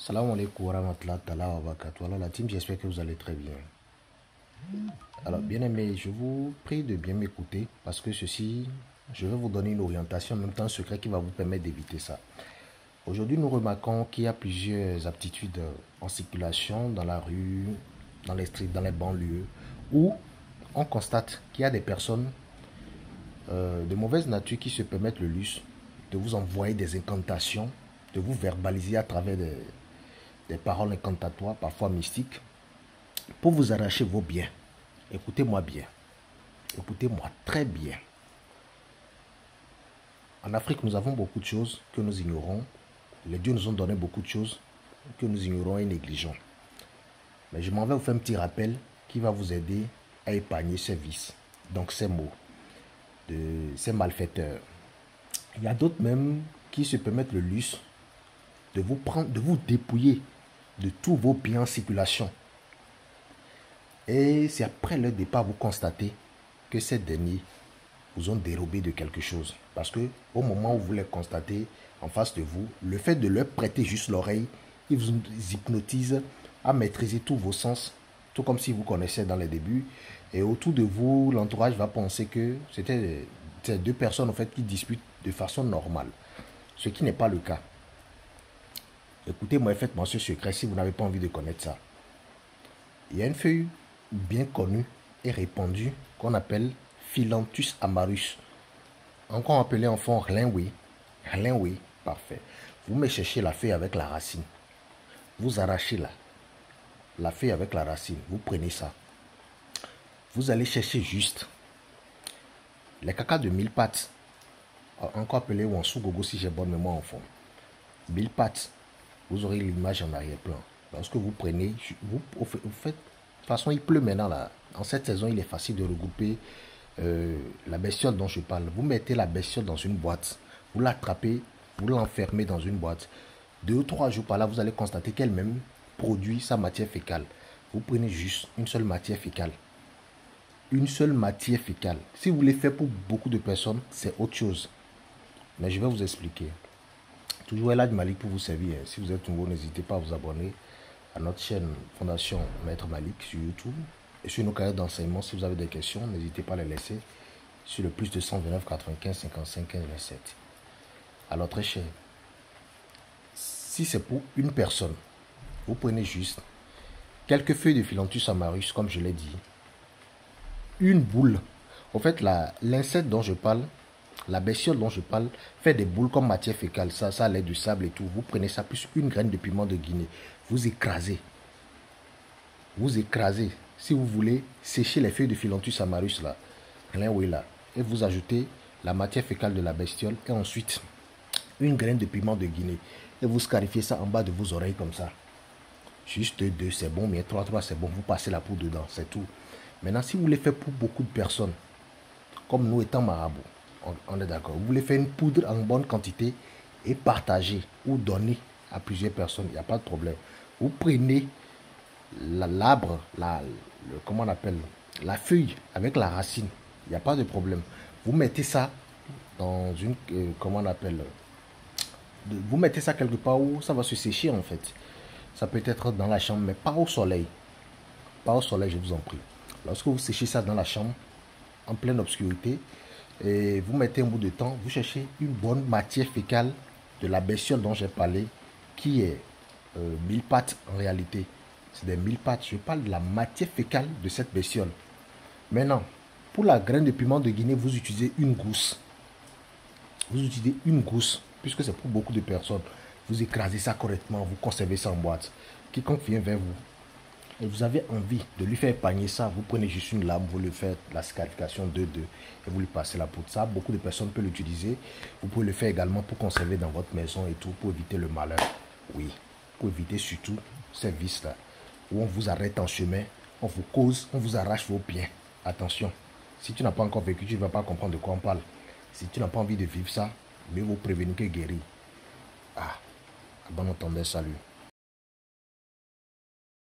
Salam alaikum wa rahmatullahi wa barakatuh. Alors la team, j'espère que vous allez très bien. Alors bien aimé, je vous prie de bien m'écouter parce que ceci, je vais vous donner une orientation, en même temps un secret qui va vous permettre d'éviter ça. Aujourd'hui, nous remarquons qu'il y a plusieurs aptitudes en circulation dans la rue, dans les streets, dans les banlieues, où on constate qu'il y a des personnes de mauvaise nature qui se permettent le luxe de vous envoyer des incantations, de vous verbaliser à travers des paroles incantatoires, parfois mystiques, pour vous arracher vos biens. Écoutez-moi bien. Écoutez-moi très bien. En Afrique, nous avons beaucoup de choses que nous ignorons. Les dieux nous ont donné beaucoup de choses que nous ignorons et négligeons. Mais je m'en vais vous faire un petit rappel qui va vous aider à épargner ces vices, donc ces maux, de ces malfaiteurs. Il y a d'autres même qui se permettent le luxe de vous prendre, de vous dépouiller de tous vos biens en circulation. Et c'est après leur départ vous constatez que ces derniers vous ont dérobé de quelque chose. Parce que au moment où vous les constatez en face de vous, le fait de leur prêter juste l'oreille, ils vous hypnotisent à maîtriser tous vos sens, tout comme si vous connaissez dans les débuts. Et autour de vous, l'entourage va penser que c'était ces deux personnes en fait qui disputent de façon normale. Ce qui n'est pas le cas. Écoutez-moi et faites-moi ce secret si vous n'avez pas envie de connaître ça. Il y a une feuille bien connue et répandue qu'on appelle Phyllanthus amarus. Encore appelé en fond Rlinwé. Rlinwé, parfait. Vous me cherchez la feuille avec la racine. Vous arrachez la feuille avec la racine. Vous prenez ça. Vous allez chercher juste les cacas de 1000 pattes. Encore appelé Wansougogo si j'ai bonne mémoire en fond. 1000 pattes. Vous aurez l'image en arrière-plan. Lorsque vous prenez, vous faites. De toute façon, il pleut maintenant là. En cette saison, il est facile de regrouper la bestiole dont je parle. Vous mettez la bestiole dans une boîte. Vous l'attrapez, vous l'enfermez dans une boîte. 2 ou 3 jours par là, vous allez constater qu'elle-même produit sa matière fécale. Vous prenez juste une seule matière fécale. Une seule matière fécale. Si vous voulez faire pour beaucoup de personnes, c'est autre chose. Mais je vais vous expliquer. Toujours Elhadj Malik pour vous servir. Si vous êtes nouveau, n'hésitez pas à vous abonner à notre chaîne Fondation Maître Malik sur YouTube et sur nos carrières d'enseignement. Si vous avez des questions, n'hésitez pas à les laisser sur le plus de 129 95 55 15 27. Alors très cher, si c'est pour une personne, vous prenez juste quelques feuilles de Phyllanthus amarus, comme je l'ai dit, une boule. En fait, l'insecte dont je parle, la bestiole dont je parle, fait des boules comme matière fécale. Ça a l'air du sable et tout. Vous prenez ça plus une graine de piment de Guinée. Vous écrasez. Vous écrasez. Si vous voulez sécher les feuilles de Phyllanthus amarus là, et vous ajoutez la matière fécale de la bestiole et ensuite une graine de piment de Guinée. Et vous scarifiez ça en bas de vos oreilles comme ça. Juste 2, c'est bon, mais 3 c'est bon. Vous passez la poudre dedans, c'est tout. Maintenant, si vous voulez faire pour beaucoup de personnes, comme nous étant marabouts, on est d'accord. Vous voulez faire une poudre en bonne quantité et partager ou donner à plusieurs personnes, il n'y a pas de problème. Vous prenez l'arbre, comment on appelle, la feuille avec la racine, il n'y a pas de problème. Vous mettez ça dans une, comment on appelle, vous mettez ça quelque part où ça va se sécher en fait. Ça peut être dans la chambre, mais pas au soleil. Pas au soleil, je vous en prie. Lorsque vous séchez ça dans la chambre, en pleine obscurité, et vous mettez un bout de temps, vous cherchez une bonne matière fécale de la bestiole dont j'ai parlé, qui est 1000 pattes en réalité. C'est des 1000 pattes. Je parle de la matière fécale de cette bestiole. Maintenant, pour la graine de piment de Guinée, vous utilisez une gousse. Vous utilisez une gousse, puisque c'est pour beaucoup de personnes. Vous écrasez ça correctement, vous conservez ça en boîte. Quiconque vient vers vous, et vous avez envie de lui faire épargner ça, vous prenez juste une lame, vous lui faites la scarification 2-2 et vous lui passez la poudre. Ça, beaucoup de personnes peuvent l'utiliser. Vous pouvez le faire également pour conserver dans votre maison et tout, pour éviter le malheur. Oui, pour éviter surtout ces vices-là, où on vous arrête en chemin, on vous cause, on vous arrache vos biens. Attention, si tu n'as pas encore vécu, tu ne vas pas comprendre de quoi on parle. Si tu n'as pas envie de vivre ça, mieux vaut prévenir que guérir. Ah, bon entendeur, salut.